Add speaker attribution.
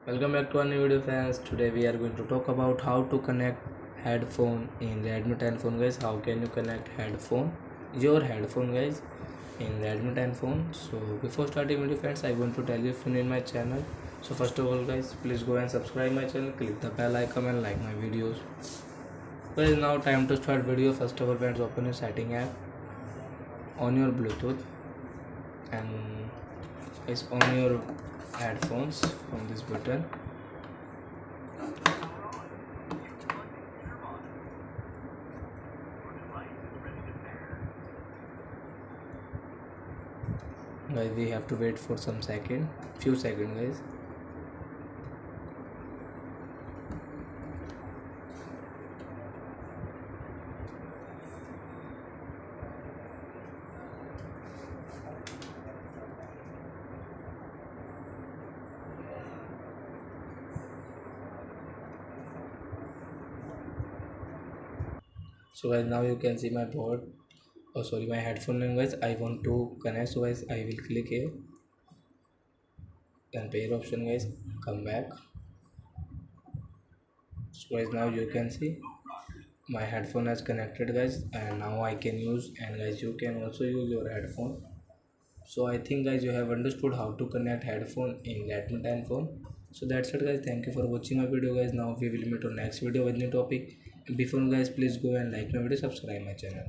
Speaker 1: Welcome back to our new video friends. Today we are going to talk about how to connect headphone in Redmi 10 phone guys. How can you connect your headphone guys in Redmi 10 phone. So before starting video friends, I want to tell you if you're new in my channel. So first of all guys, please go and subscribe my channel, click the bell icon and like my videos. Guys, now time to start video. First of all friends, open your setting app on your Bluetooth and guys on your headphones from this button. Guys, we have to wait for few seconds guys. So guys, now you can see my board, oh sorry, my headphone name guys. I want to connect, so guys I will click here, then pair option guys, come back. So guys, now you can see my headphone has connected guys, and now I can use, and guys you can also use your headphone. So I think guys you have understood how to connect headphone in Redmi 10 phone. So that's it guys, thank you for watching my video guys. Now we will meet on next video with new topic. Before guys, please go and like my video, subscribe my channel.